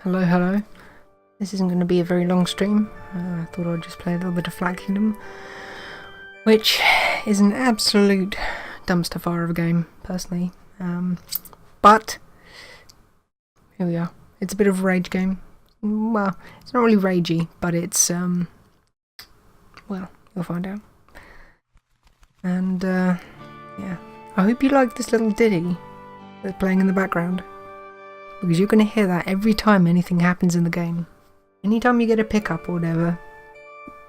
Hello, hello. This isn't going to be a very long stream. I thought I'd just play a little bit of Flat Kingdom, which is an absolute dumpster fire of a game, personally. But here we are. It's a bit of a rage game. Well, it's not really ragey, but it's well, you'll find out. And yeah, I hope you like this little ditty that's playing in the background, because you're going to hear that every time anything happens in the game. Anytime you get a pickup or whatever,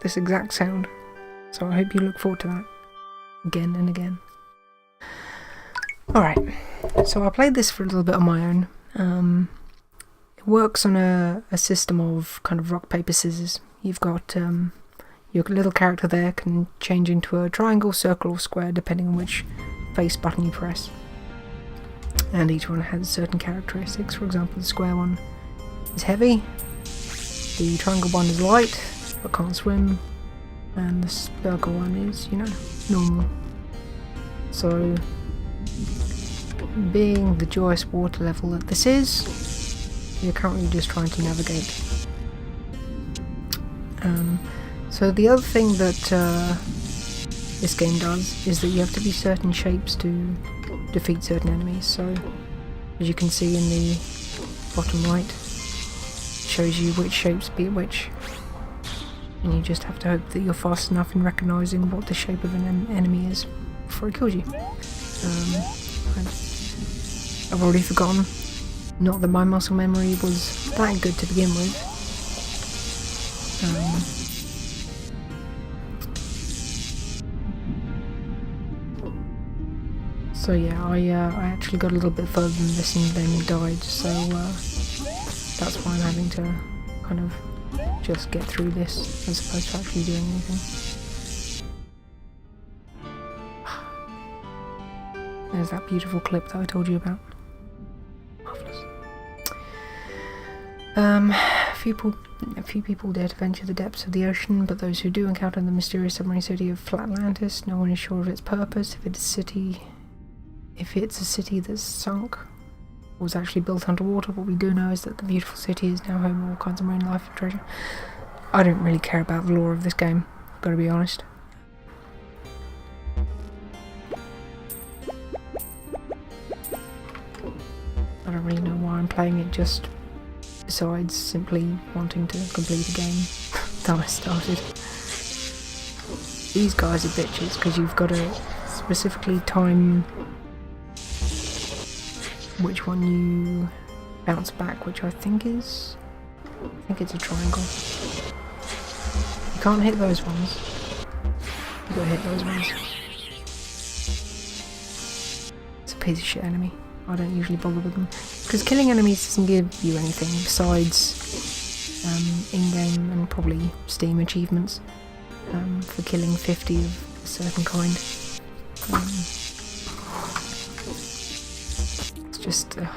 this exact sound. So I hope you look forward to that again and again. Alright, so I played this for a little bit on my own. It works on a system of kind of rock, paper, scissors. You've got your little character there can change into a triangle, circle or square depending on which face button you press. And each one has certain characteristics. For example, the square one is heavy, the triangle one is light but can't swim, and the circle one is, you know, normal. So, being the joyous water level that this is, you're currently just trying to navigate. So the other thing that this game does is that you have to be certain shapes to defeat certain enemies. So, as you can see in the bottom right, it shows you which shapes beat which, and you just have to hope that you're fast enough in recognising what the shape of an enemy is before it kills you. I've already forgotten. Not that my muscle memory was that good to begin with. So yeah, I actually got a little bit further than this and then died, so that's why I'm having to kind of just get through this as opposed to actually doing anything. There's that beautiful clip that I told you about. Marvellous. A few people dare to venture the depths of the ocean, but those who do encounter the mysterious submarine city of Flatlantis. No one is sure of its purpose, if it's a city that's sunk, or was actually built underwater. What we do know is that the beautiful city is now home to all kinds of marine life and treasure. I don't really care about the lore of this game, gotta be honest. I don't really know why I'm playing it, just besides simply wanting to complete a game that I started. These guys are bitches, because you've got to specifically time which one you bounce back, which I think it's a triangle. You can't hit those ones. You gotta hit those ones. It's a piece of shit enemy. I don't usually bother with them, because killing enemies doesn't give you anything besides in-game and probably Steam achievements for killing 50 of a certain kind. Just it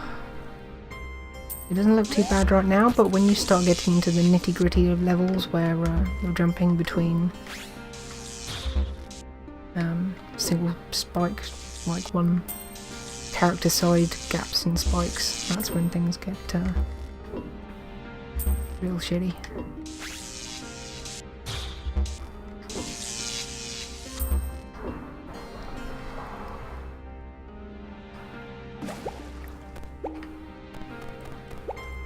doesn't look too bad right now, but when you start getting into the nitty-gritty of levels where you're jumping between single spikes, like one character side gaps in spikes, that's when things get real shitty.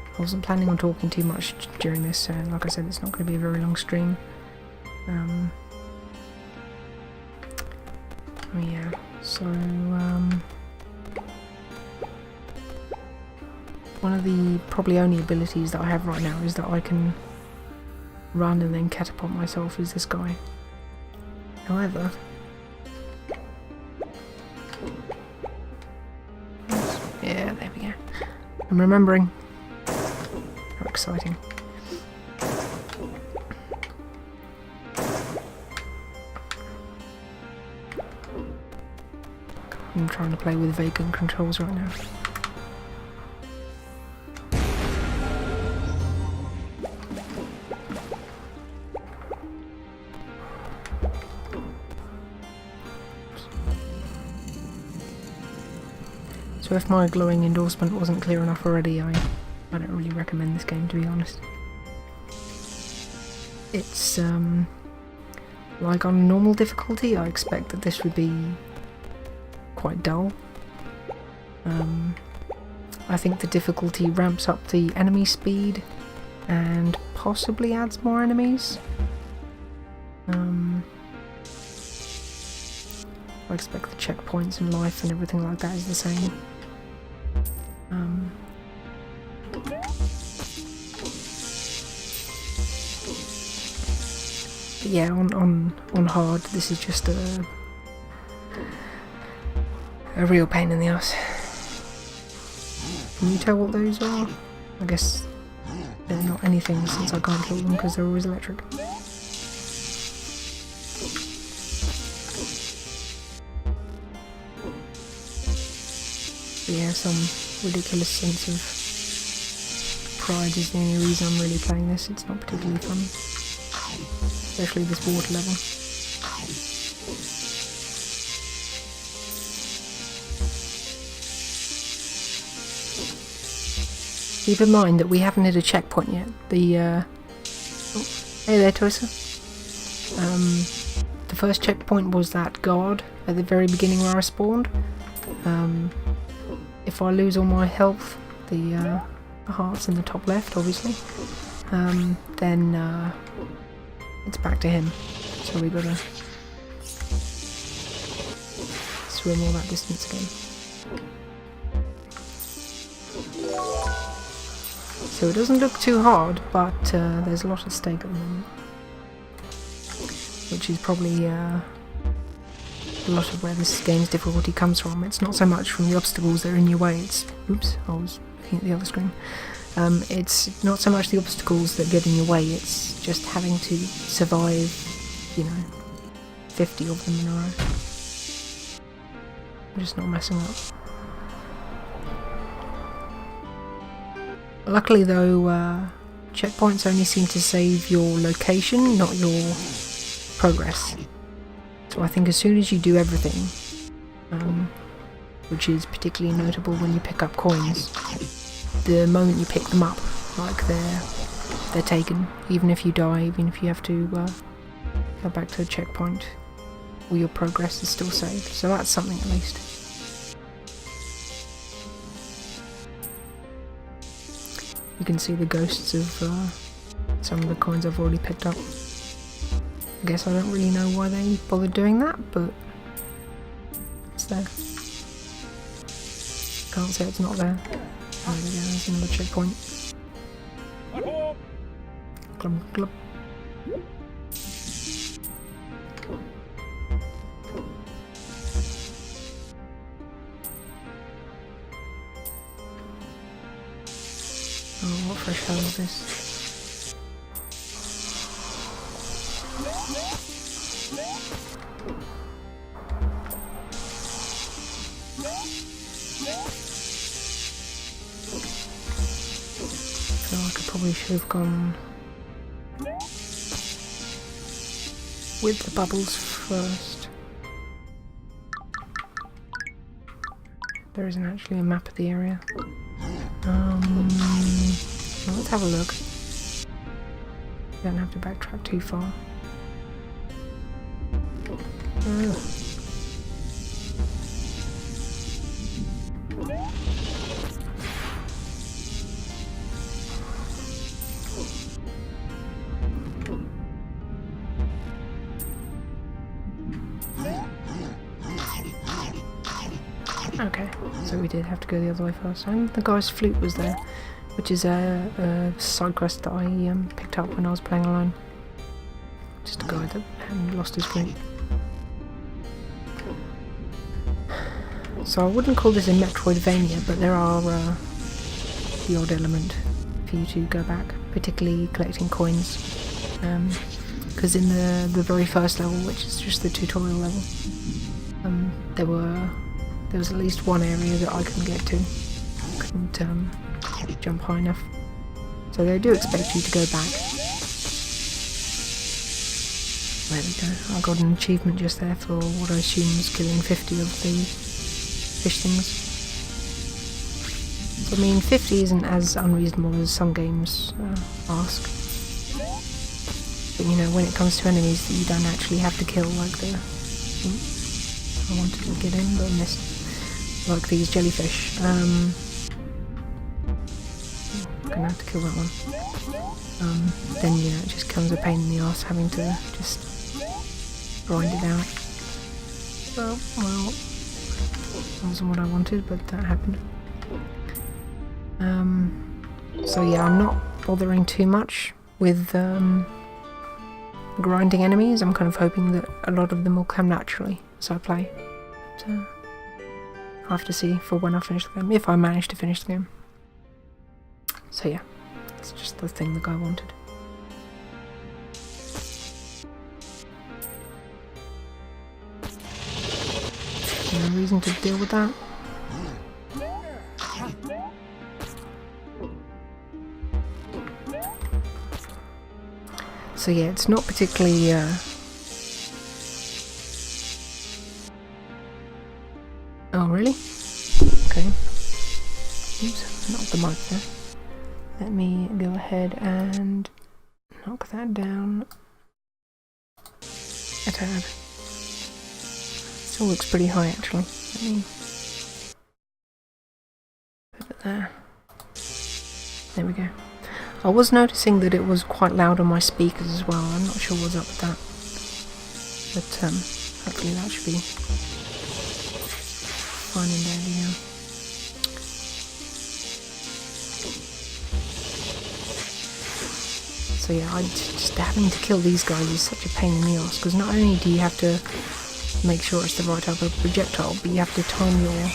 I wasn't planning on talking too much during this, so like I said, it's not going to be a very long stream. Oh yeah, so one of the probably only abilities that I have right now is that I can run and then catapult myself as this guy. However, yeah, there we go. I'm remembering. How exciting. I'm trying to play with vagrant controls right now. So if my glowing endorsement wasn't clear enough already, I I don't really recommend this game, to be honest. It's like on normal difficulty, I expect that this would be quite dull. I think the difficulty ramps up the enemy speed and possibly adds more enemies. I expect the checkpoints and life and everything like that is the same. But yeah, on hard, this is just a real pain in the ass. Can you tell what those are? I guess they're not anything since I can't kill them because they're always electric. But yeah, some ridiculous sense of pride is the only reason I'm really playing this. It's not particularly fun. Especially this water level. Keep in mind that we haven't hit a checkpoint yet. Oh, hey there, Toysa. The first checkpoint was that guard at the very beginning where I spawned. If I lose all my health, the heart's in the top left, obviously, then it's back to him. So we gotta swim all that distance again. So it doesn't look too hard, but there's a lot at stake at the moment. Which is probably a lot of where this game's difficulty comes from. It's not so much from the obstacles that are in your way, it's... Oops, I was looking at the other screen. It's not so much the obstacles that get in your way, it's just having to survive, you know, 50 of them in a row. I'm just not messing up. Luckily though, checkpoints only seem to save your location, not your progress. So I think as soon as you do everything, which is particularly notable when you pick up coins, the moment you pick them up, like they're taken, even if you die, even if you have to go back to a checkpoint, all your progress is still saved. So that's something at least. You can see the ghosts of some of the coins I've already picked up. I guess I don't really know why they bothered doing that, but it's there. Can't say it's not there. There we go, there's another checkpoint. Glum, glum. Oh, what fresh hell is this? I feel like I probably should have gone with the bubbles first. There isn't actually a map of the area. Well, let's have a look. You don't have to backtrack too far. Okay, so we did have to go the other way first. And the guy's flute was there, which is a side quest that I picked up when I was playing alone. Just a guy that hadn't lost his flute. So I wouldn't call this a Metroidvania, but there are the odd element for you to go back, particularly collecting coins. Because in the very first level, which is just the tutorial level, there was at least one area that I couldn't get to. I couldn't jump high enough. So they do expect you to go back. There we go. I got an achievement just there for what I assume was killing 50 of the fish things. I mean, 50 isn't as unreasonable as some games ask. But you know, when it comes to enemies that you don't actually have to kill, like the... I wanted to get in, but I missed. Like these jellyfish. I'm gonna have to kill that one. Then, you know, it just comes a pain in the arse having to just grind it out. Well, that wasn't what I wanted, but that happened. So yeah, I'm not bothering too much with grinding enemies. I'm kind of hoping that a lot of them will come naturally as I play. So I'll have to see for when I finish the game, if I manage to finish the game. So yeah, it's just the thing the guy wanted. No reason to deal with that. So yeah, it's not particularly oh really? Okay. Oops, knocked the mic there. Let me go ahead and knock that down a tad. Still looks pretty high actually. Let me put it there. There we go. I was noticing that it was quite loud on my speakers as well. I'm not sure what's up with that. But hopefully that should be fine and dandy now. So yeah, just having to kill these guys is such a pain in the arse, because not only do you have to make sure it's the right type of projectile, but you have to time your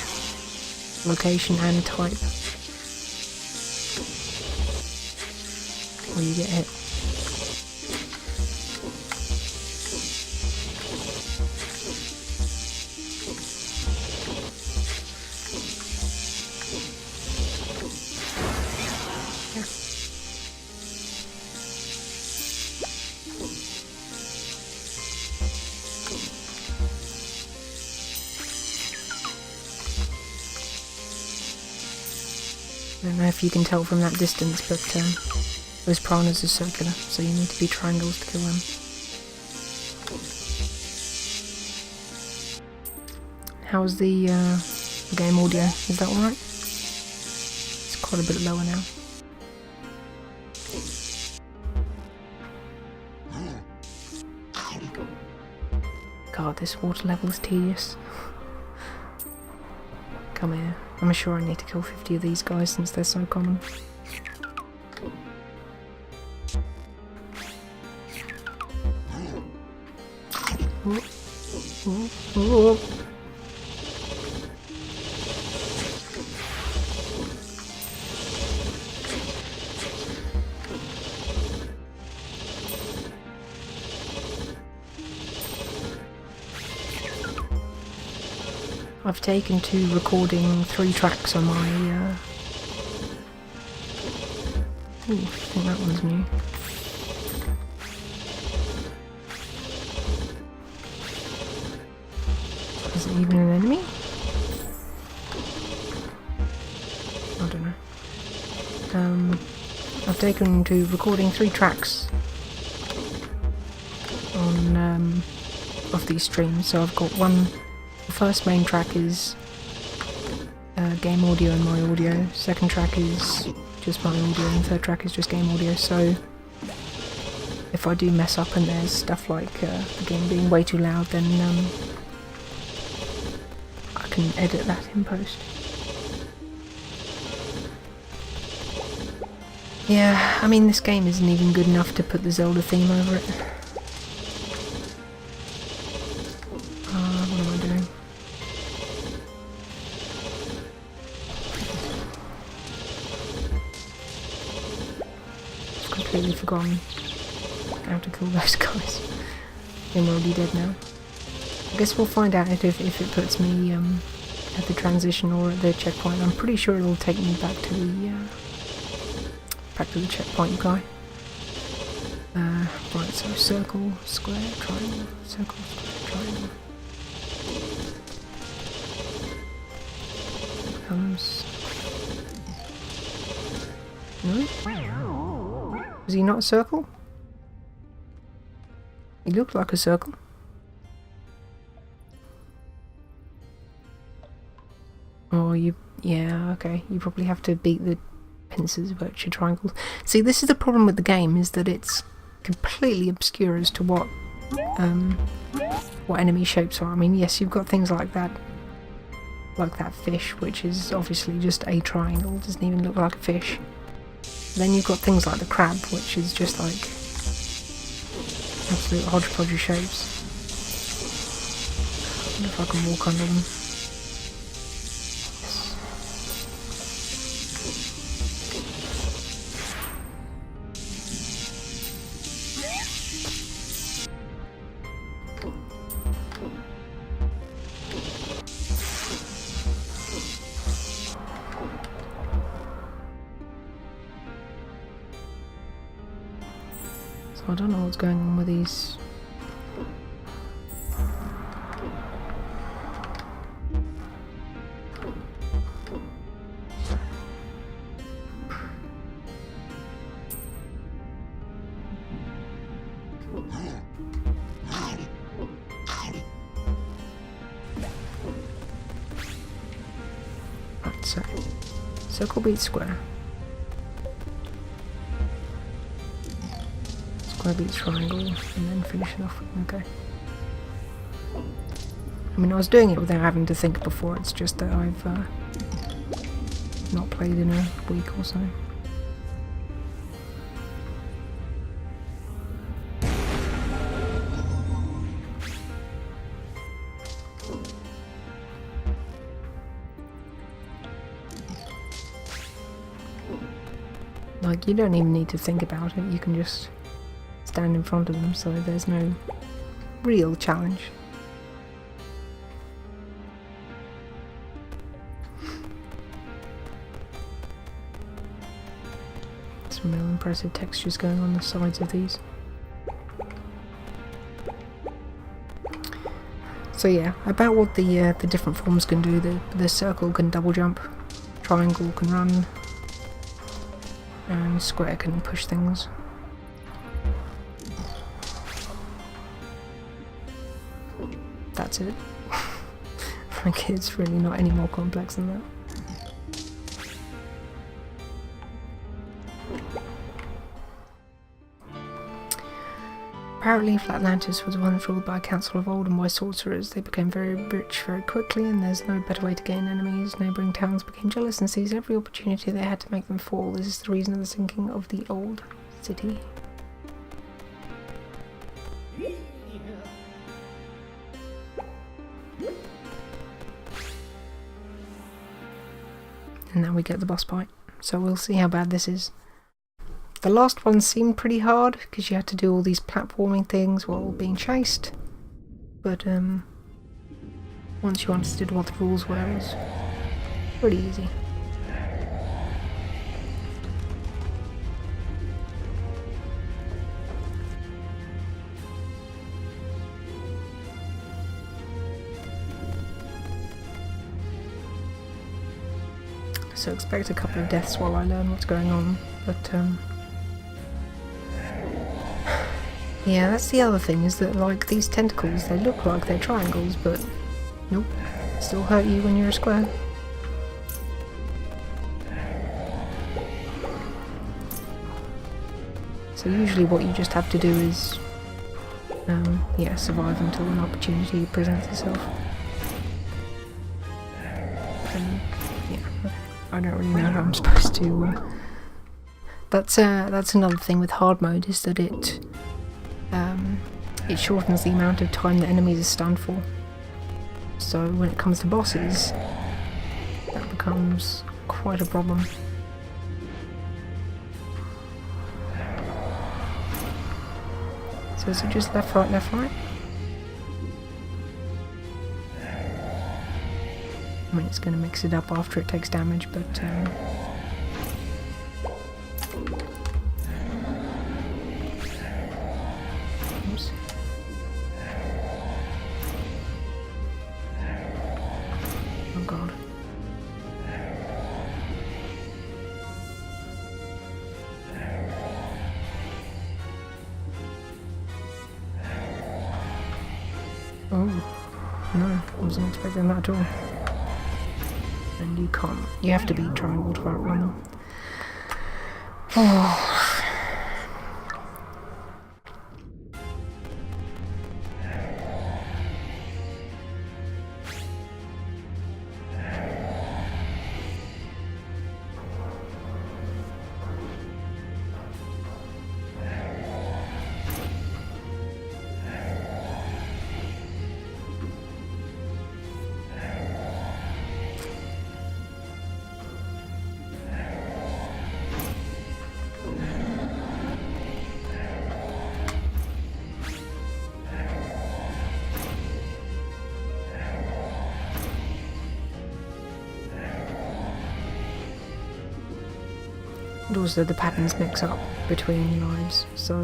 location and type, or you get hit. I don't know if you can tell from that distance, but those piranhas are circular, so you need to be triangles to kill them. How's the game audio? Is that alright? It's quite a bit lower now. God, this water level is tedious. Come here. I'm sure I need to kill 50 of these guys since they're so common. Ooh. Ooh. Ooh. I've taken to recording 3 tracks on my ooh, I think that one's new. Is it even an enemy? I don't know. I've taken to recording 3 tracks on of these streams, so I've got one. The first main track is game audio and my audio, second track is just my audio, and third track is just game audio, so if I do mess up and there's stuff like the game being way too loud, then I can edit that in post. Yeah, I mean, this game isn't even good enough to put the Zelda theme over it. What am I doing? I've completely forgotten how to kill those guys. They're already dead now. I guess we'll find out if it puts me at the transition or at the checkpoint. I'm pretty sure it'll take me back to the checkpoint guy. Right, so circle, square, triangle, circle, square, triangle. Comes. No? Was he not a circle? He looked like a circle. Oh, yeah, okay. You probably have to beat the pincers about your triangles. See, this is the problem with the game, is that it's completely obscure as to what enemy shapes are. I mean, yes, you've got things like that fish, which is obviously just a triangle, doesn't even look like a fish. Then you've got things like the crab, which is just like absolute hodgepodge of shapes. I wonder if I can walk under them. I don't know what's going on with these. Right, so circle beats square. Square beats triangle, and then finish it off. Okay. I mean, I was doing it without having to think before, it's just that I've not played in a week or so. Like, you don't even need to think about it, you can just stand in front of them, so there's no real challenge. Some real impressive textures going on the sides of these. So yeah, about what the different forms can do. The circle can double jump, triangle can run, and square can push things. That's it. Like, it's really not any more complex than that. Apparently Flatlantis was once ruled by a council of old and wise sorcerers. They became very rich very quickly, and there's no better way to gain enemies. Neighbouring towns became jealous and seized every opportunity they had to make them fall. This is the reason of the sinking of the old city. And now we get the boss fight, so we'll see how bad this is. The last one seemed pretty hard, because you had to do all these platforming things while being chased, but once you understood what the rules were, it was pretty easy. So expect a couple of deaths while I learn what's going on, but yeah, that's the other thing, is that like these tentacles, they look like they're triangles, but nope, still hurt you when you're a square. So usually what you just have to do is yeah, survive until an opportunity presents itself. And yeah, I don't really know how I'm supposed to that's another thing with hard mode, is that it shortens the amount of time that enemies are stunned for. So when it comes to bosses, that becomes quite a problem. So is it just left, right, left, right? I mean, it's going to mix it up after it takes damage, but oops. Oh god. Oh, no, I wasn't expecting that at all. And you can't. You have to be triangle to outrun them. Oh. And also the patterns mix up between lives, so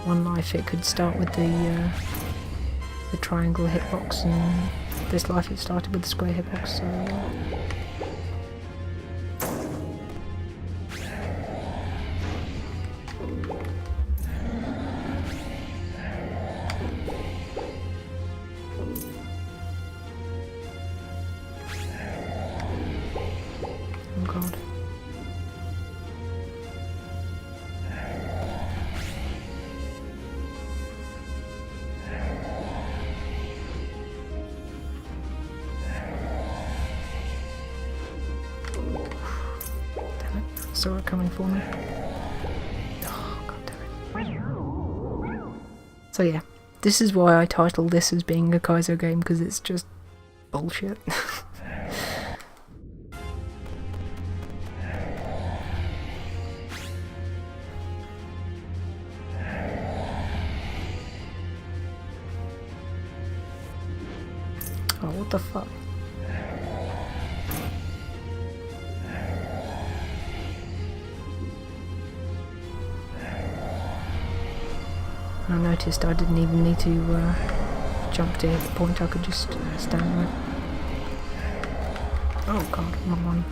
one life it could start with the triangle hitbox, and this life it started with the square hitbox, so oh god. Damn it, saw it coming for me. Oh god damn it. So yeah, this is why I titled this as being a Kaizo game, because it's just bullshit. Oh, what the fuck? I noticed I didn't even need to jump to hit the point, I could just stand there. Oh god, wrong one.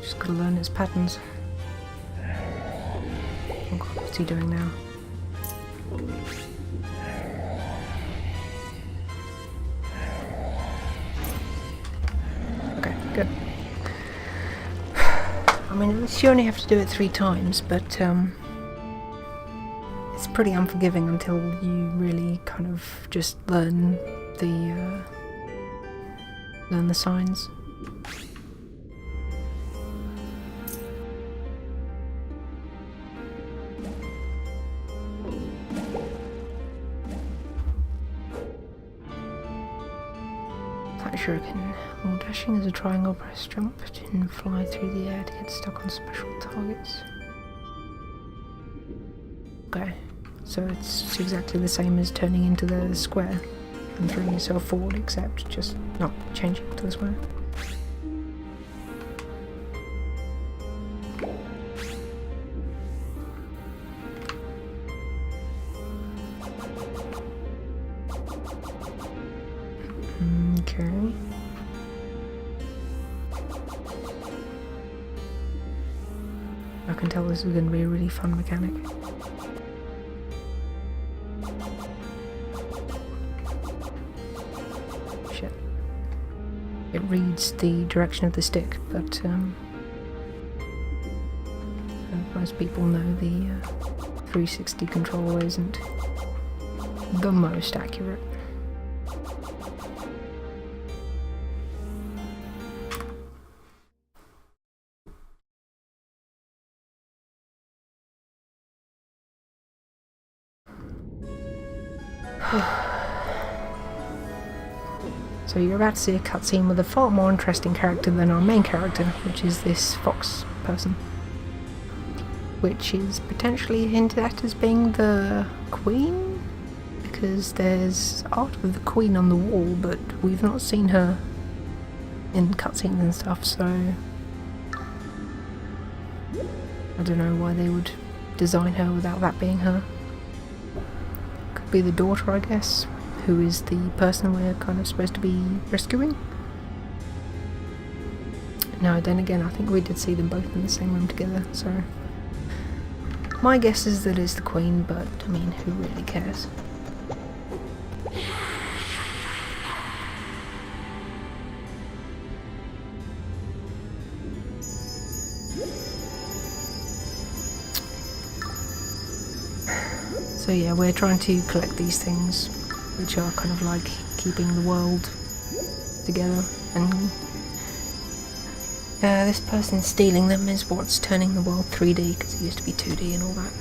Just gotta learn its patterns. Oh god, what's he doing now? Okay, good. I mean, you only have to do it 3 times, but it's it's pretty unforgiving until you really kind of just learn the signs. That shuriken. While dashing is a triangle, press jump and fly through the air to get stuck on special targets. Okay, so it's exactly the same as turning into the square and throwing yourself forward, except just not changing to the square. Okay. I can tell this is going to be a really fun mechanic. Shit. It reads the direction of the stick, but most people know the 360 control isn't the most accurate. So you're about to see a cutscene with a far more interesting character than our main character, which is this fox person. Which is potentially hinted at as being the queen? Because there's art of the queen on the wall, but we've not seen her in cutscenes and stuff, so I don't know why they would design her without that being her. Could be the daughter, I guess, who is the person we're kind of supposed to be rescuing. No, then again, I think we did see them both in the same room together, so my guess is that it's the queen, but I mean, who really cares? So yeah, we're trying to collect these things, which are kind of like keeping the world together, and this person stealing them is what's turning the world 3D, because it used to be 2D and all that.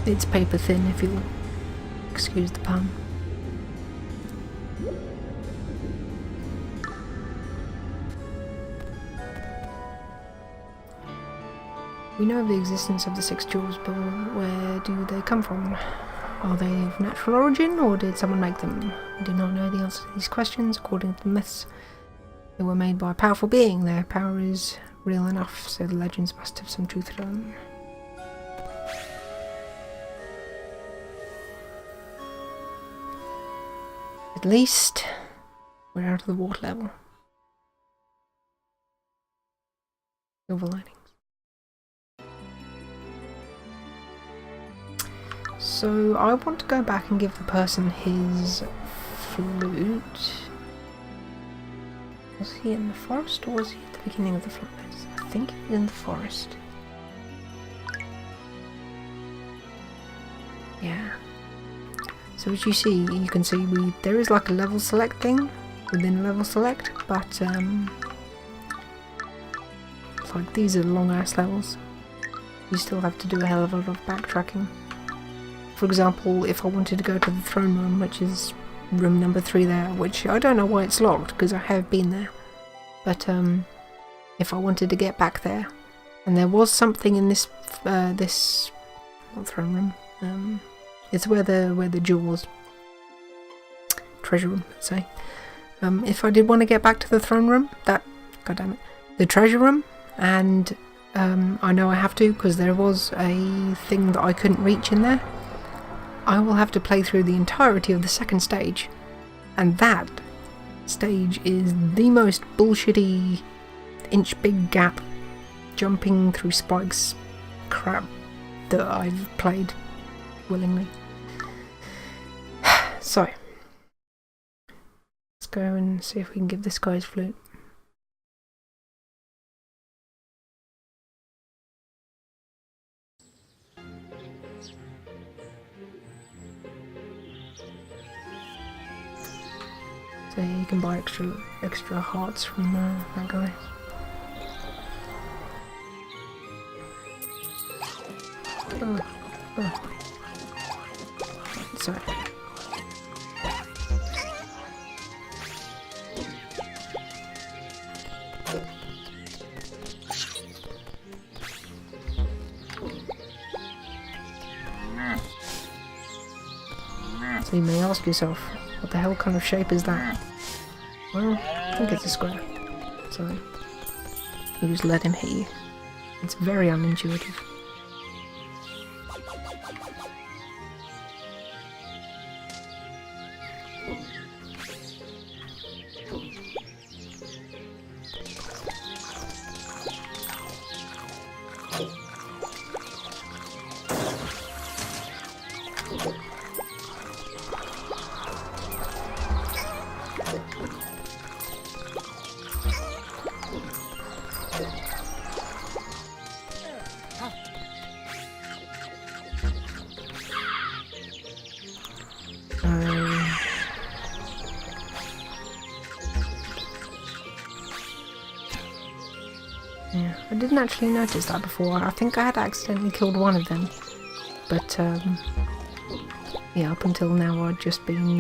It's paper thin, if you'll excuse the pun. We know of the existence of the 6 jewels, but where do they come from? Are they of natural origin, or did someone make them? We do not know the answer to these questions. According to the myths, they were made by a powerful being. Their power is real enough, so the legends must have some truth to them. At least we're out of the water level. Silver linings. So I want to go back and give the person his flute. Was he in the forest, or was he at the beginning of the floodlights? I think he was in the forest. Yeah. So as you see, you can see there is like a level select thing within level select, but it's like these are long ass levels. You still have to do a hell of a lot of backtracking. For example, if I wanted to go to the throne room, which is room number 3 there, which I don't know why it's locked, because I have been there. But if I wanted to get back there, and there was something in this not throne room, it's where the jewels, treasure room, let's say. If I did want to get back to the throne room, goddammit, the treasure room, and I know I have to because there was a thing that I couldn't reach in there, I will have to play through the entirety of the second stage, and that stage is the most bullshitty inch big gap jumping through spikes crap that I've played willingly. So let's go and see if we can give this guy his flute. So you can buy extra hearts from that guy. Sorry. So you may ask yourself, what the hell kind of shape is that? Well, I think it's a square. So you just let him hit you. It's very unintuitive. Yeah, I didn't actually notice that before. I think I had accidentally killed one of them. But, yeah, up until now I'd just been,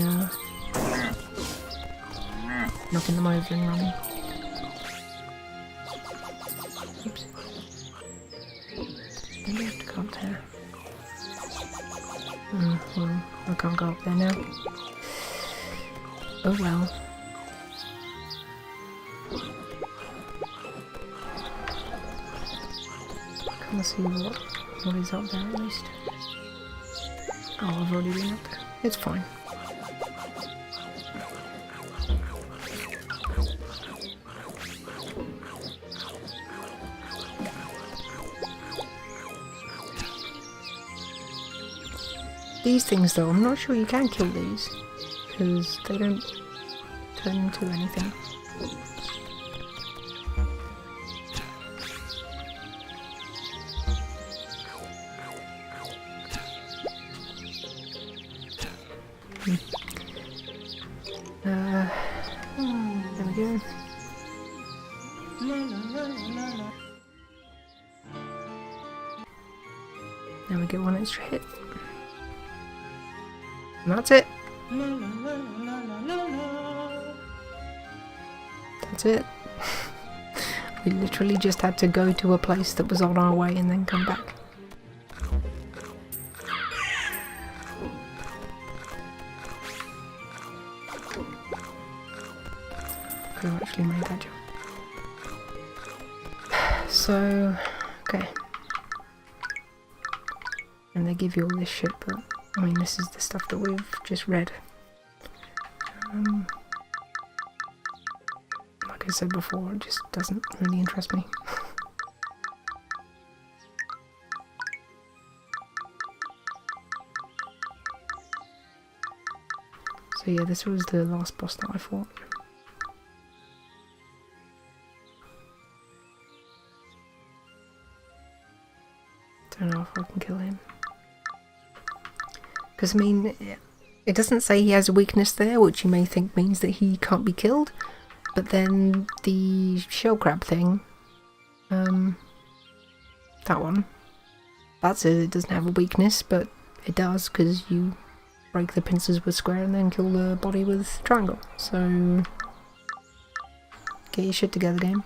knocking them over and running. Oops. Maybe I have to go up there. Well, I can't go up there now. Oh well. Let's see what is up there at least. Oh, I've already been up there. It's fine. These things though, I'm not sure you can kill these, because they don't turn into anything. There we go. Now we get one extra hit. And that's it. That's it. We literally just had to go to a place that was on our way and then come back. Could have actually made that jump. So, okay. And they give you all this shit, but I mean, this is the stuff that we've just read. Like I said before, it just doesn't really interest me. So yeah, this was the last boss that I fought. Don't know if I can kill him. Because, I mean, it doesn't say he has a weakness there, which you may think means that he can't be killed. But then the shell crab thing, that one, that says it doesn't have a weakness, but it does, because you break the pincers with square and then kill the body with triangle. So, get your shit together, game.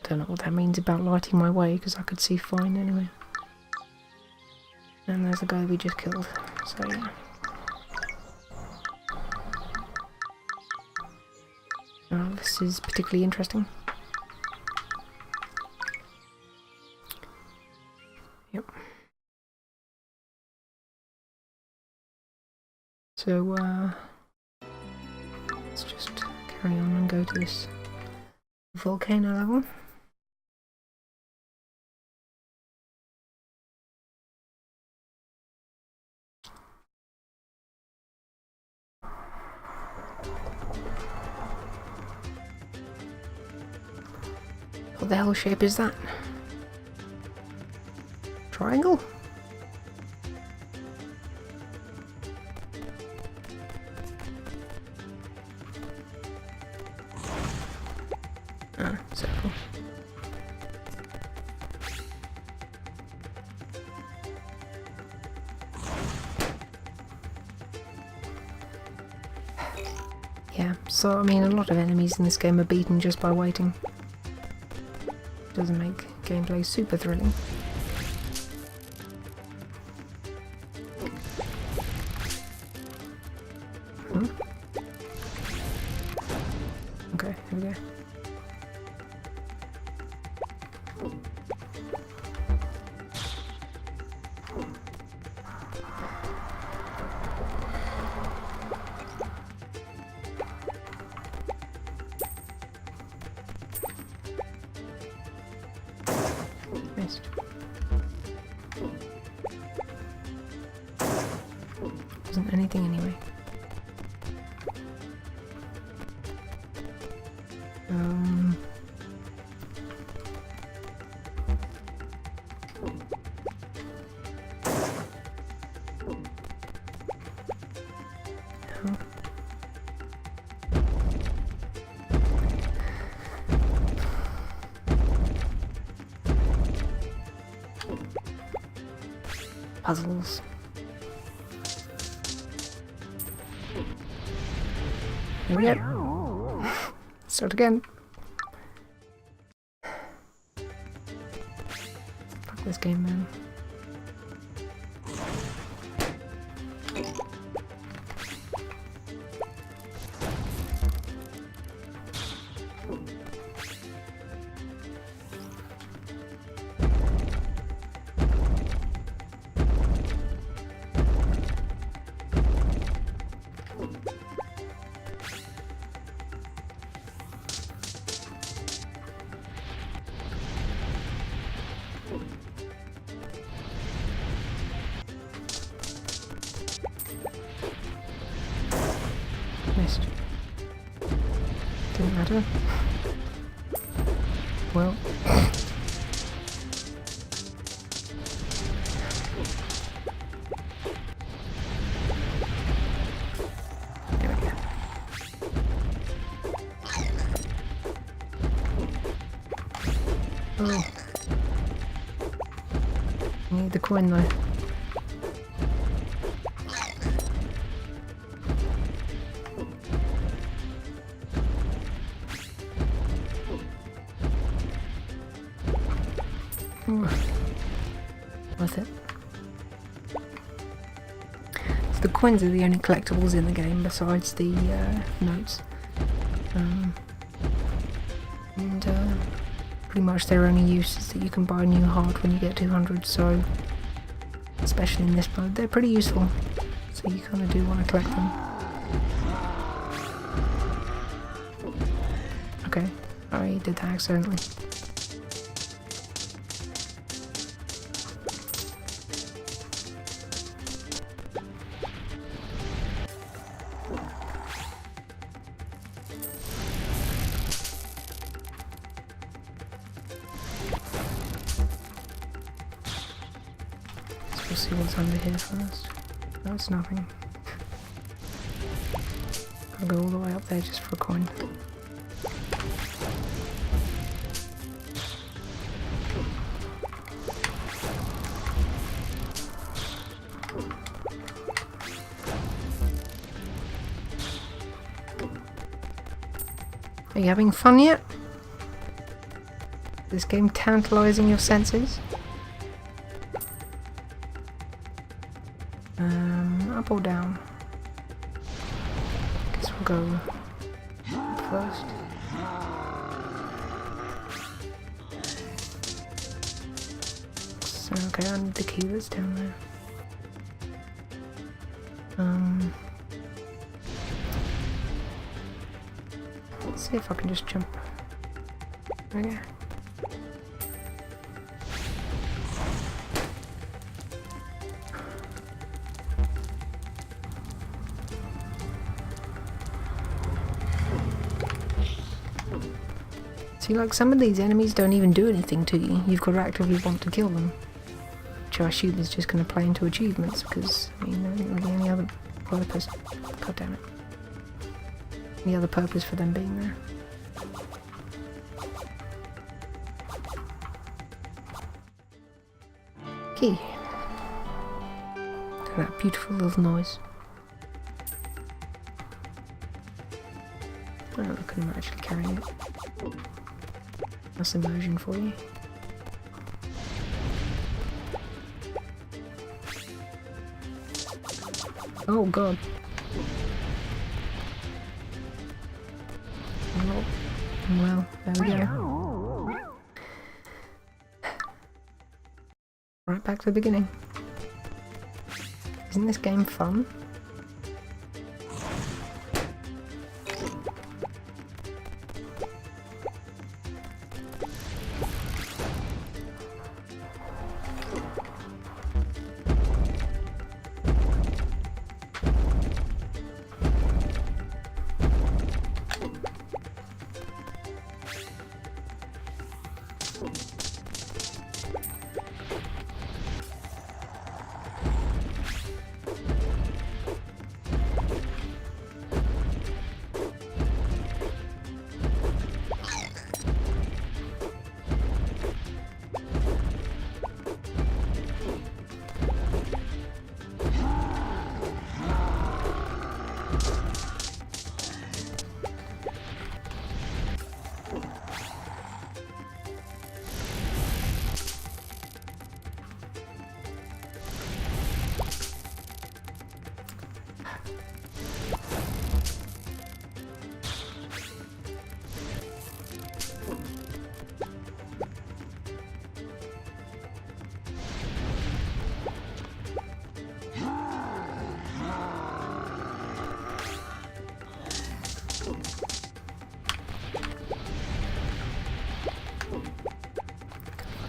Don't know what that means about lighting my way, because I could see fine anyway. And there's the guy we just killed, so yeah. Oh, this is particularly interesting. Yep. So, let's just carry on and go to this volcano level. What the hell shape is that? Triangle? So, I mean, a lot of enemies in this game are beaten just by waiting. Doesn't make gameplay super thrilling. Hmm? Okay, here we go. Missed. Wasn't anything anyway. Puzzles. Here we go. Start again. Fuck this game, man. Missed. Didn't matter. Well. There we go. Oh. I need the coin though. Worth it. So the coins are the only collectibles in the game besides the notes. Pretty much their only use is that you can buy a new heart when you get 200, so especially in this mode they're pretty useful, so you kind of do want to collect them. Okay, I did that accidentally. We'll see what's under here first. No, it's nothing. I'll go all the way up there just for a coin. Are you having fun yet? Is this game tantalizing your senses? Up or down? Guess we'll go up first. So, okay, I need the key that's down there. Let's see if I can just jump. Okay. See, like, some of these enemies don't even do anything to you. You've got to actively want to kill them. Which I assume is just going to play into achievements, because, I mean, there isn't really any other purpose. God damn it. Any other purpose for them being there. Key. That beautiful little noise. Oh, look at him actually carrying it. That's immersion for you. Oh god. Oh, well, there we go. Right back to the beginning. Isn't this game fun?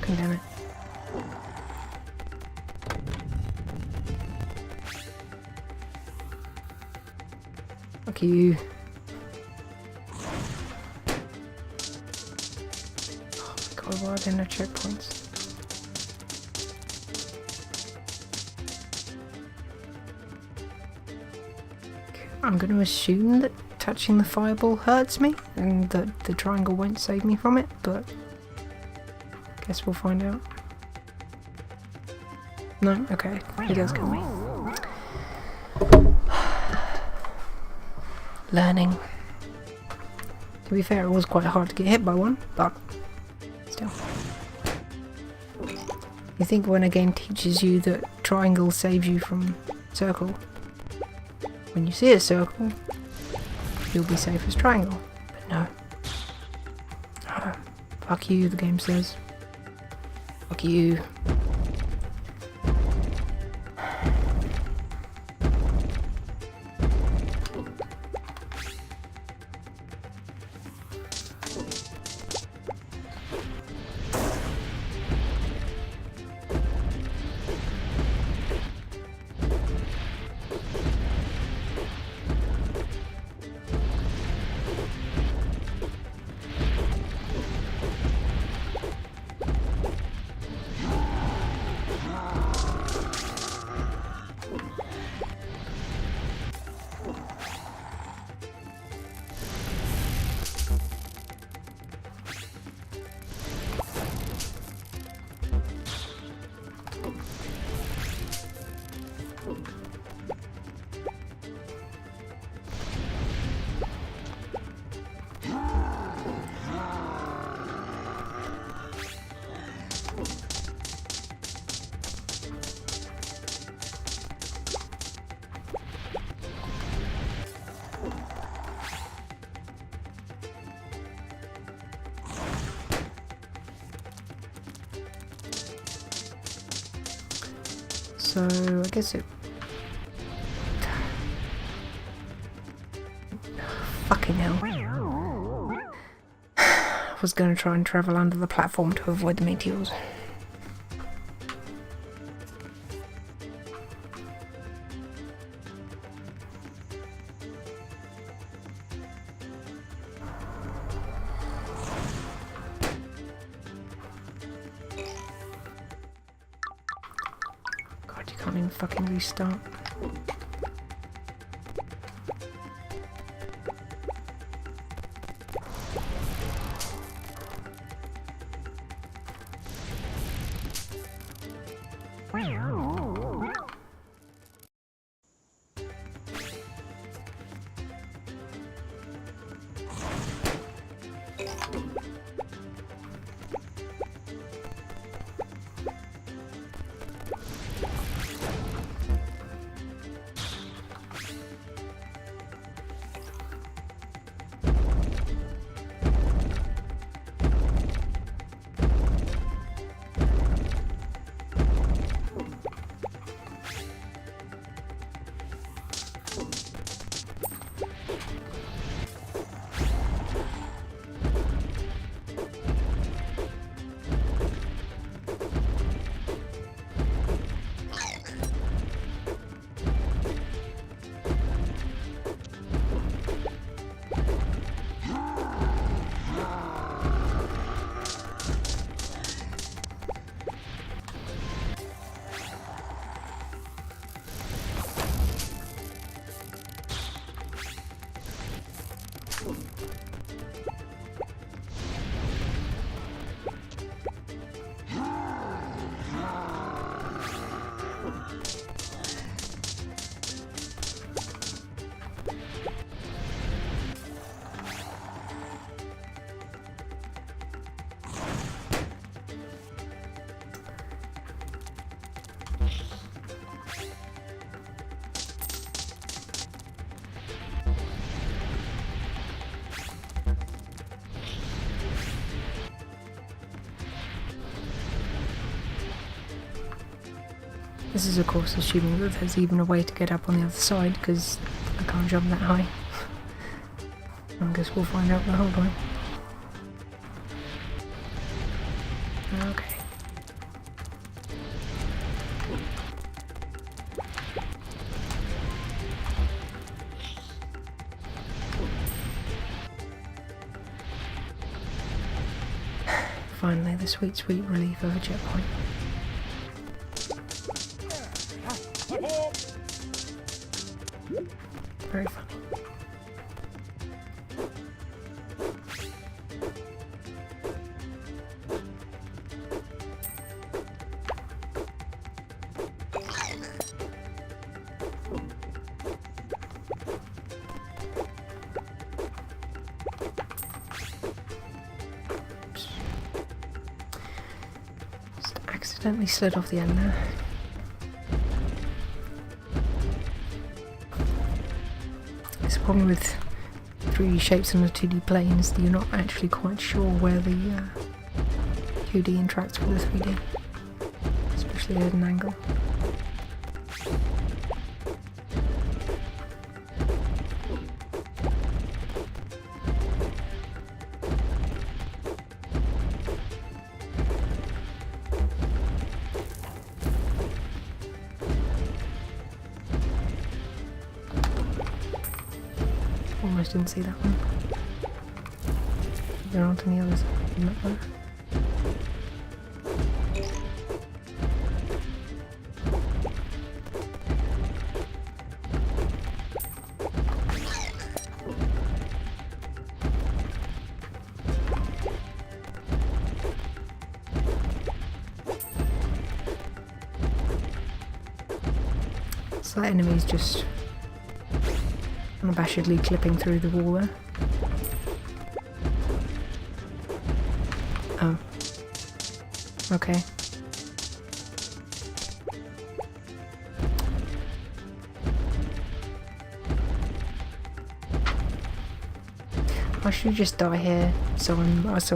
Fucking damn it. Fuck you. Oh my god, why are there no checkpoints? I'm going to assume that touching the fireball hurts me and that the triangle won't save me from it, but guess we'll find out. No? Okay, he does kill me. Learning. To be fair, it was quite hard to get hit by one, but still. You think when a game teaches you that triangle saves you from circle, when you see a circle, you'll be safe as triangle. But no. No. Fuck you, the game says. Fuck you. So I guess it. Fucking hell. I was going to try and travel under the platform to avoid the meteors. God, you can't even fucking restart. This is of course assuming that there's even a way to get up on the other side, because I can't jump that high. I guess we'll find out the whole time. Okay. Finally, the sweet, sweet relief of a checkpoint. Very funny. Oops. Just accidentally slid off the end there. The problem with 3D shapes on a 2D plane is that you're not actually quite sure where the 2D interacts with the 3D, especially at an angle. Almost didn't see that one. There aren't any others in that one. So that enemy's just unabashedly clipping through the wall there. Oh. Okay. I should just die here so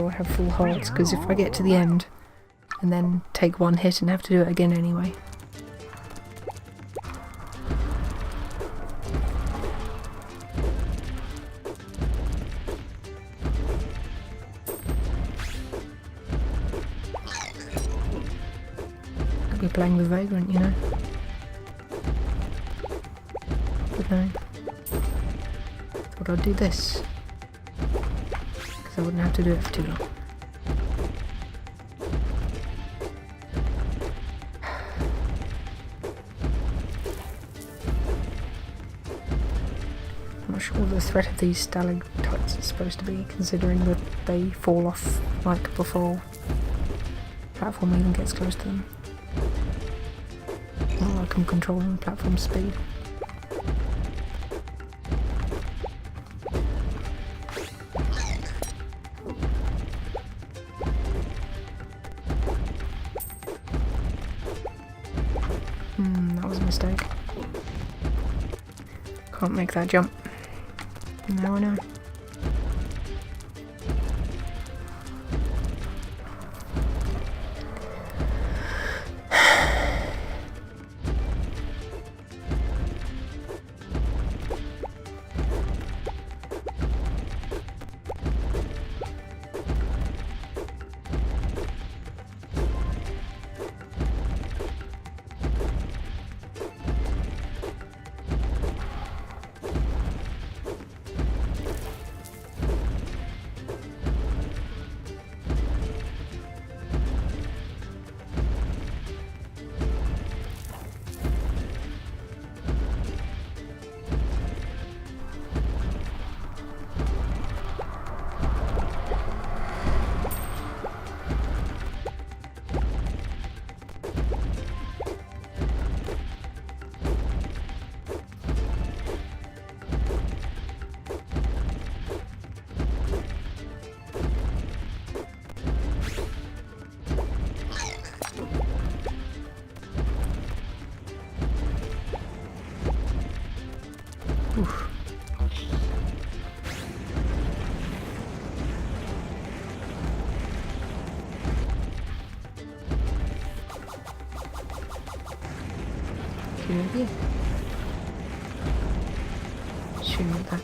I have full hearts, because if I get to the end and then take one hit and have to do it again anyway. Be playing with Vagrant, you know. But no. Thought I'd do this, because I wouldn't have to do it for too long. I'm not sure what the threat of these stalactites is supposed to be, considering that they fall off like before the platform even gets close to them. Not like I'm controlling the platform speed. mistake. Can't make that jump. Now I know. Oof. Good idea. Shoot me that.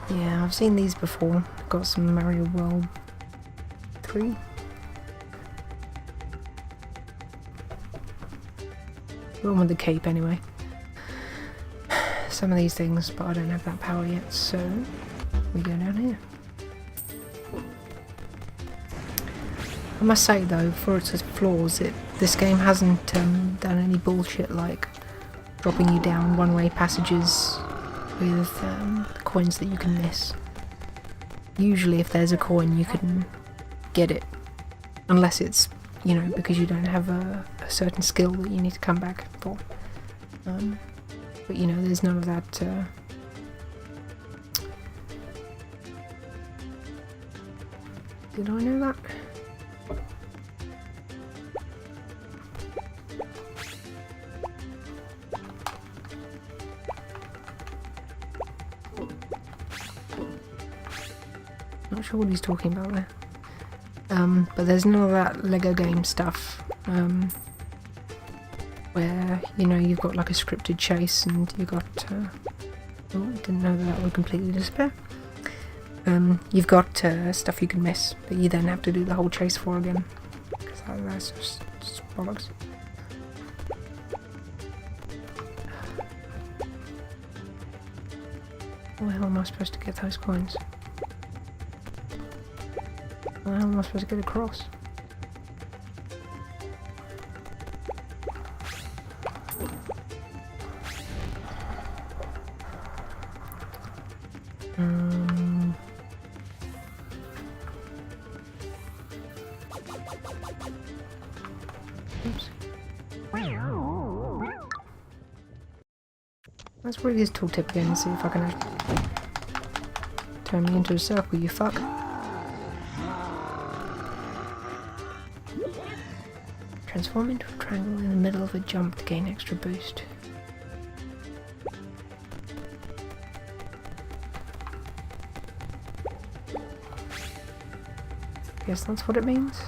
Yeah, I've seen these before. Got some Mario World 3. The one with the cape anyway. Some of these things, but I don't have that power yet, so we go down here. I must say though, for its flaws, this game hasn't done any bullshit like dropping you down one-way passages with coins that you can miss. Usually if there's a coin you can get it, unless it's, you know, because you don't have a certain skill that you need to come back for. But you know, there's none of that did I know that? Not sure what he's talking about there. But there's none of that Lego game stuff, where, you know, you've got like a scripted chase and you've got, oh, didn't know that would completely disappear. You've got stuff you can miss that you then have to do the whole chase for again, because that's just bollocks. How the hell am I supposed to get those coins? How the hell am I supposed to get across? Oops. Let's read his tooltip again and see if I can turn me into a circle, you fuck. Transform into a triangle in the middle of a jump to gain extra boost. Guess that's what it means.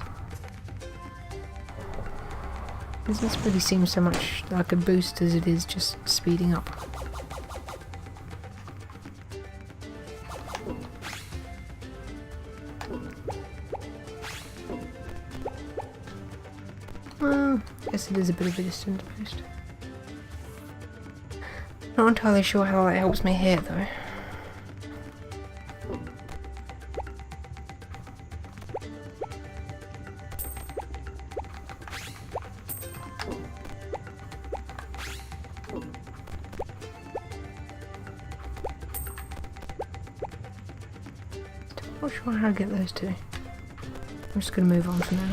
This really seems so much like a boost as it is just speeding up. Well, I guess it is a bit of a distance boost. Not entirely sure how that helps me here though. Not sure how to get those two. I'm just going to move on for now.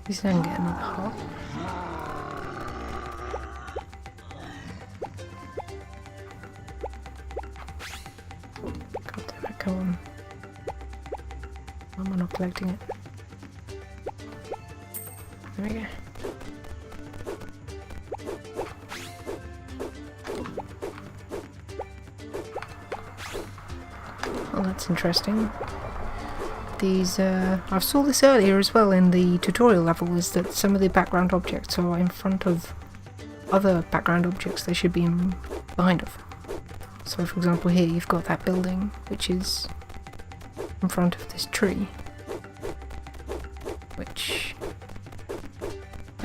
At least I can get another heart. God damn it, come on. Why am I not collecting it? There we go. Oh, that's interesting. These, I saw this earlier as well in the tutorial level, is that some of the background objects are in front of other background objects they should be behind of. So for example here you've got that building which is in front of this tree, which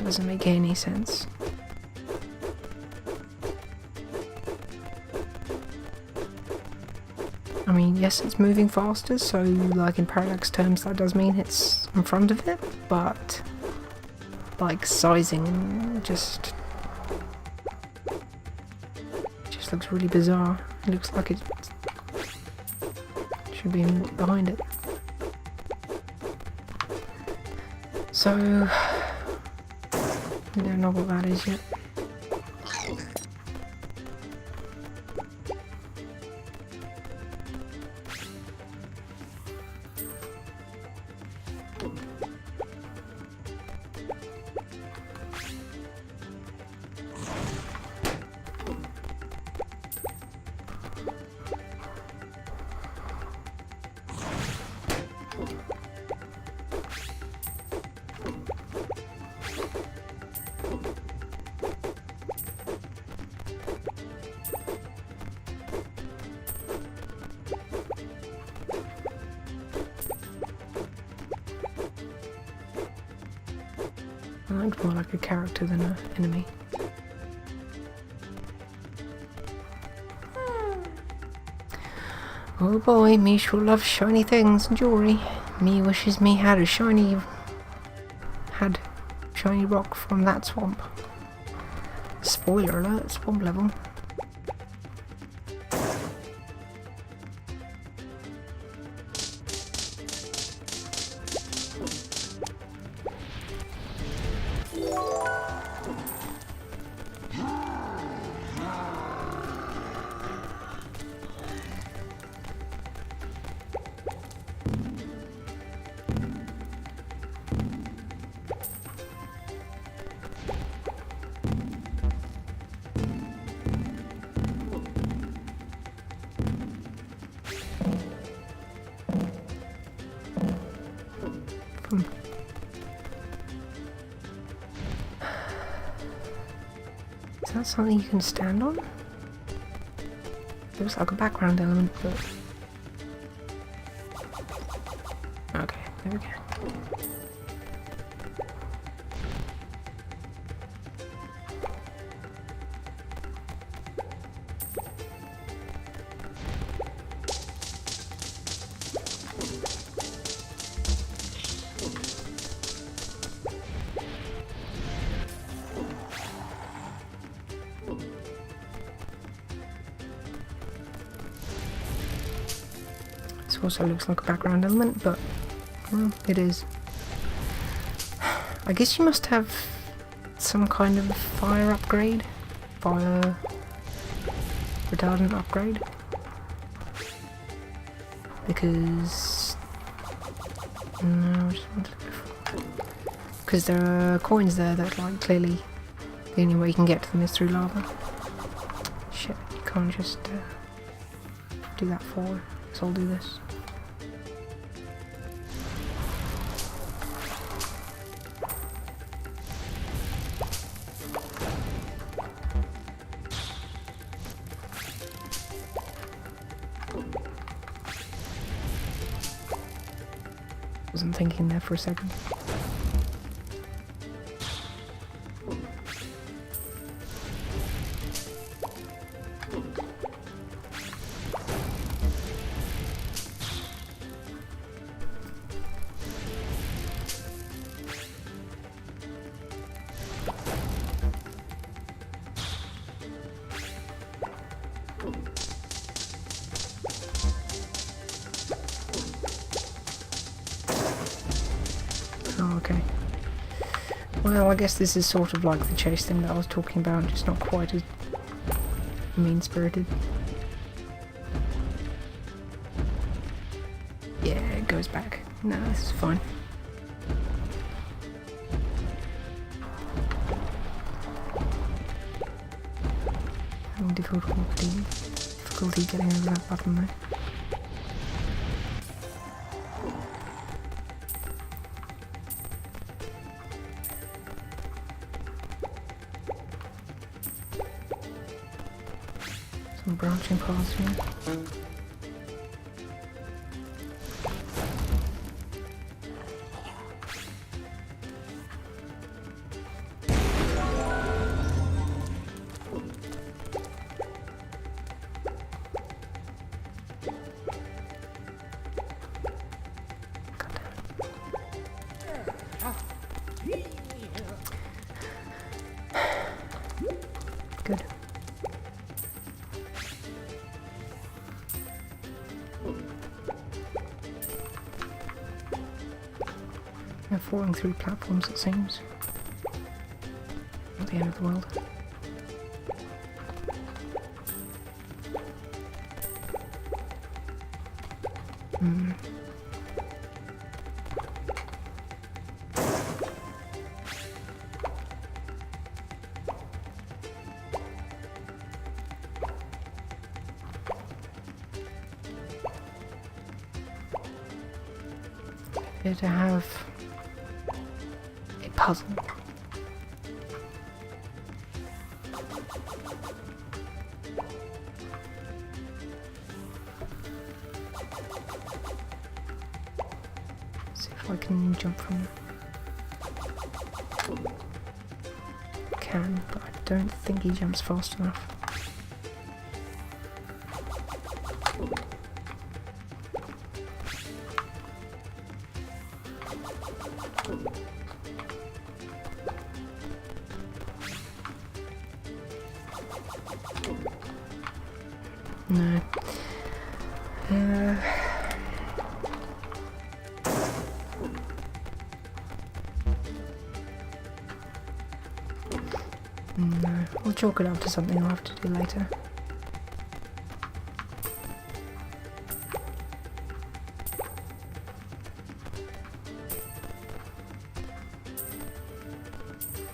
doesn't make any sense. I mean, yes, it's moving faster, so like in parallax terms that does mean it's in front of it, but like sizing just looks really bizarre. It looks like it should be behind it. So we don't know what that is yet. I looked more like a character than an enemy. Oh boy, me sure loves shiny things and jewellery. Me wishes me had shiny rock from that swamp. Spoiler alert, swamp level. Is that something you can stand on? Looks like a background element, but... Okay, there we go. This also looks like a background element, but well, it is. I guess you must have some kind of fire upgrade, fire retardant upgrade, because no, I just wanted to go for, because there are coins there that like clearly the only way you can get to them is through lava. Shit, you can't just do that forward. So I'll do this. Wasn't thinking there for a second. Oh, okay. Well, I guess this is sort of like the chase thing that I was talking about, just not quite as mean-spirited. Yeah, it goes back. No, this is fine. Having difficulty getting over that button though. Some branching paths here. Good. They're falling through platforms, it seems. Not the end of the world. Here to have a puzzle. See if I can jump from there. Can, but I don't think he jumps fast enough. No. No. We'll chalk it up to something I'll have to do later.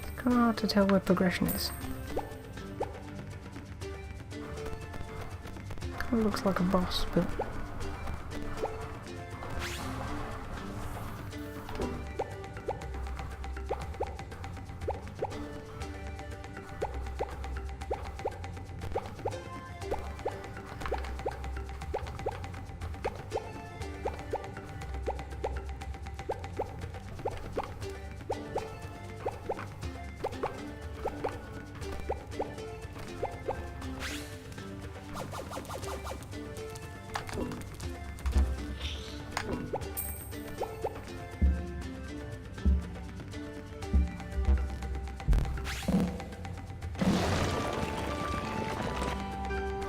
It's kind of hard to tell where progression is. It looks like a boss, but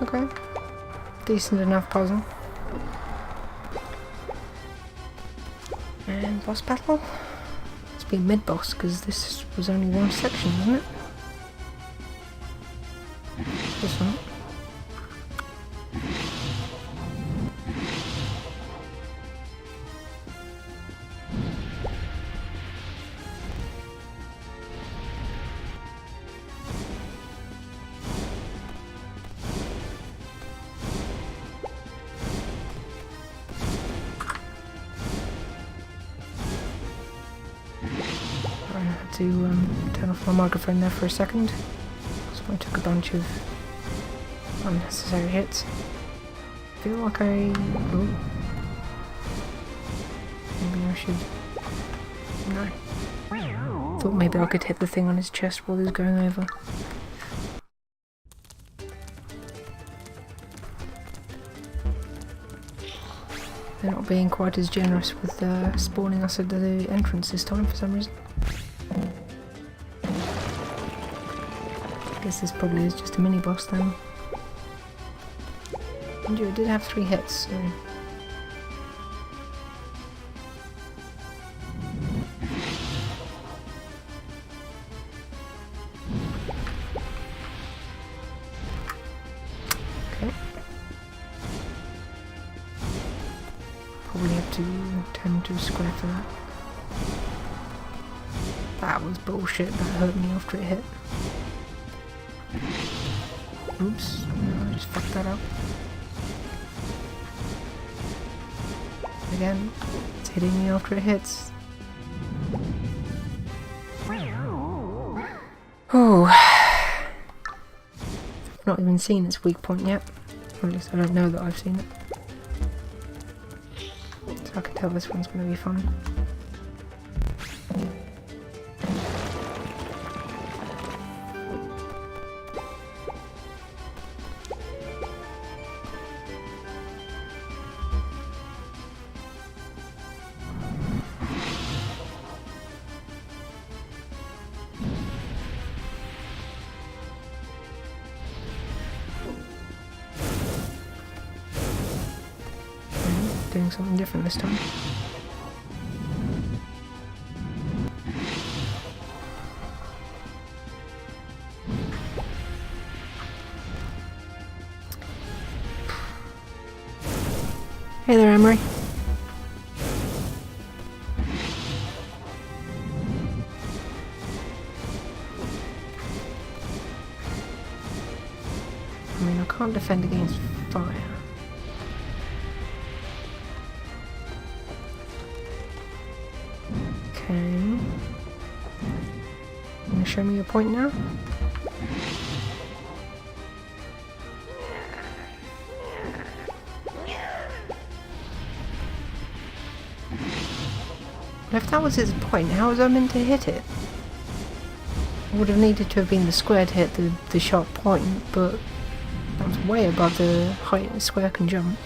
okay. Decent enough puzzle. And boss battle? It's been mid-boss because this was only one section, wasn't it? This one. I had to turn off my microphone there for a second, so I took a bunch of unnecessary hits. I feel like maybe I I should... No. Thought maybe I could hit the thing on his chest while he was going over. They're not being quite as generous with spawning us at the entrance this time for some reason. I guess this probably is just a mini boss then. And you did have 3 hits, so... Okay. Probably have to turn into a square for that. That was bullshit, that hurt me after it hit. Oops, no, I just fucked that up. Again, it's hitting me after it hits. Oh, I've not even seen its weak point yet. Or at least I don't know that I've seen it. So I can tell this one's going to be fun. Doing something different this time. Hey there, Emery. I mean, I can't defend against fire. Okay. You gonna show me your point now? But if that was his point, how was I meant to hit it? I would have needed to have been the square to hit the sharp point, but that was way above the height a square can jump.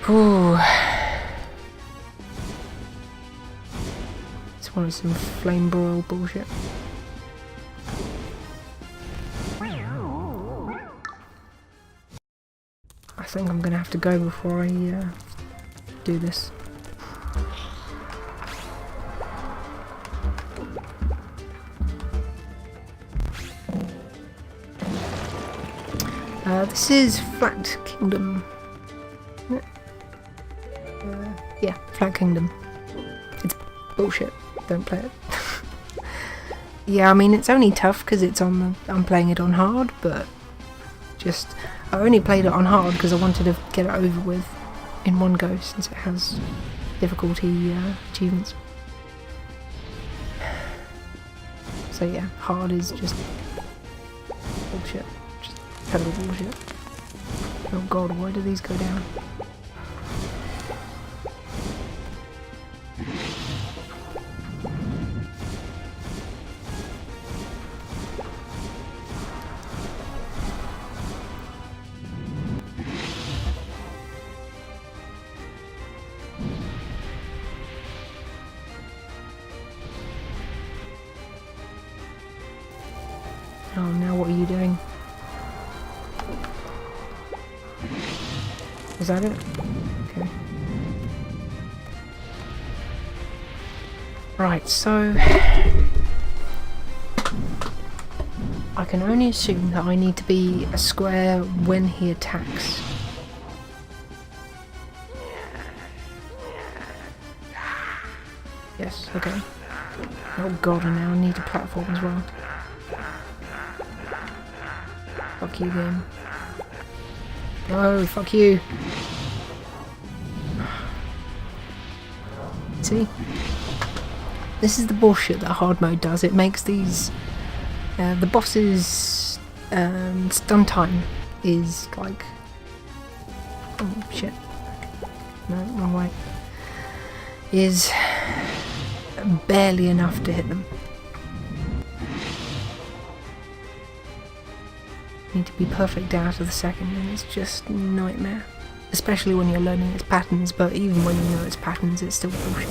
Ooh. It's one of some flame broil bullshit. I think I'm gonna have to go before I do this. This is Flat Kingdom. Yeah, Flat Kingdom. It's bullshit. Don't play it. Yeah, I mean it's only tough because it's on the. I'm playing it on hard, but just I only played it on hard because I wanted to get it over with in one go since it has difficulty achievements. So yeah, hard is just bullshit. Just total bullshit. Oh god, why do these go down? Oh, now what are you doing? Is that it? Okay. Right, so I can only assume that I need to be a square when he attacks. Yes, okay. Oh god, and now I need a platform as well. Fuck you, game. Oh, fuck you. See? This is the bullshit that hard mode does. It makes these... the boss's stun time is like... Oh, shit. no, wrong way, is barely enough to hit them. You need to be perfect out of the second, and it's just a nightmare. Especially when you're learning its patterns, but even when you know its patterns, it's still bullshit.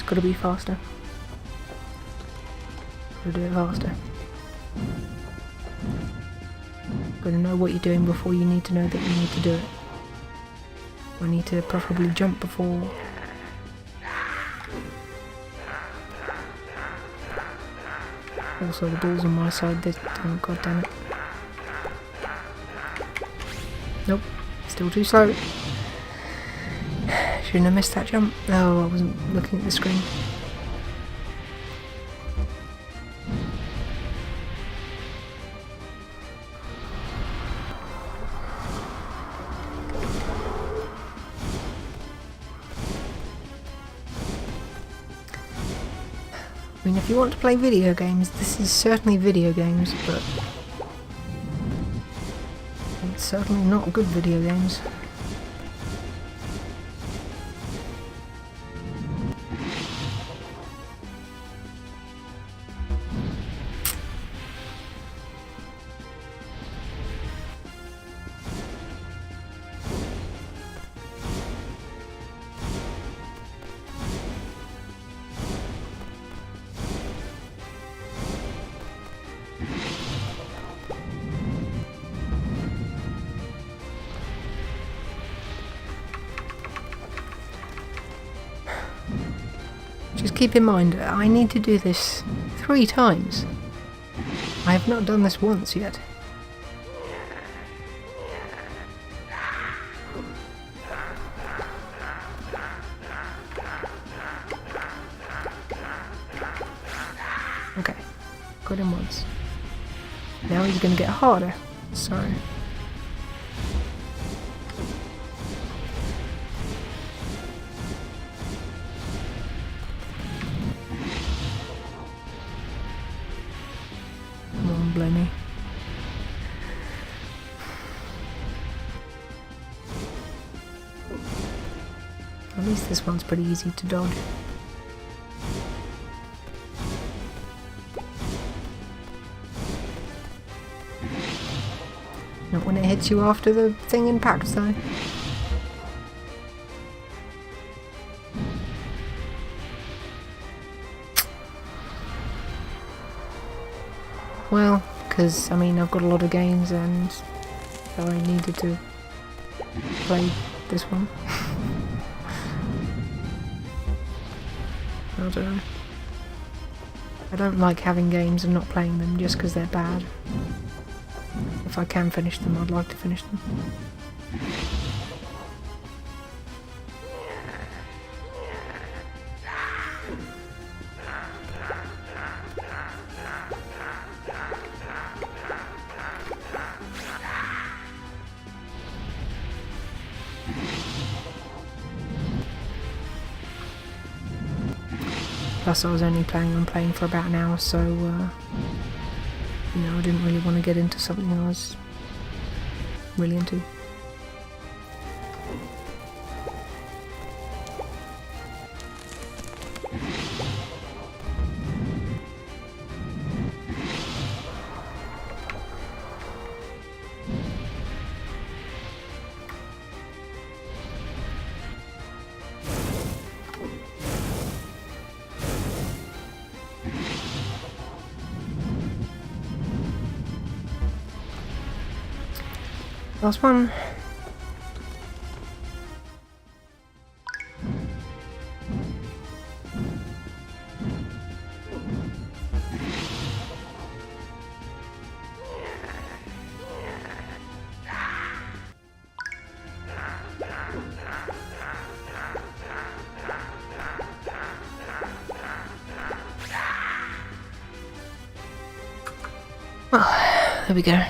Gotta be faster. Gotta do it faster. Gotta know what you're doing before you need to know that you need to do it. I need to preferably jump before. Also, the ball's on my side. Oh, god damn it. Nope. Still too slow. Shouldn't have missed that jump. Oh, I wasn't looking at the screen. I mean, if you want to play video games, this is certainly video games, but it's certainly not good video games. Just keep in mind, I need to do this 3 times. I have not done this once yet. Okay, got him once. Now he's going to get harder, so... me. At least this one's pretty easy to dodge. Not when it hits you after the thing impacts though. Well, because, I mean, I've got a lot of games and so I needed to play this one. I don't know. I don't like having games and not playing them just because they're bad. If I can finish them, I'd like to finish them. Plus I was only planning on playing for about an hour, so you know, I didn't really want to get into something I was really into. Last one. there we go.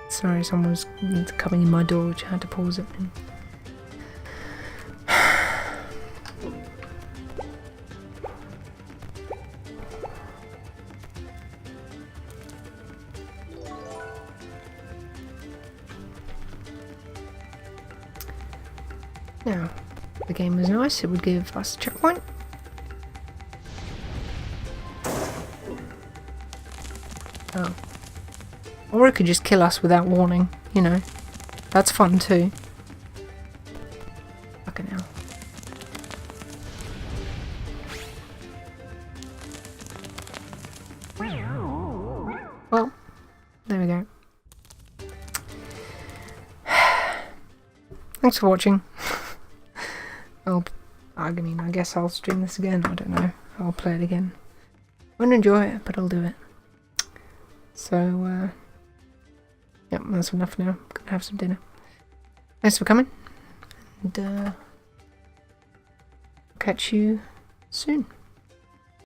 Sorry, someone was coming in my door, which I had to pause it. Now, if the game was nice, it would give us a checkpoint. Oh. Or it could just kill us without warning, you know. That's fun too. Fucking hell. Well, there we go. Thanks for watching. I mean, I guess I'll stream this again, I don't know. I'll play it again. Won't enjoy it, but I'll do it. So, yep, that's enough now. I'm gonna have some dinner. Thanks for coming, and catch you soon.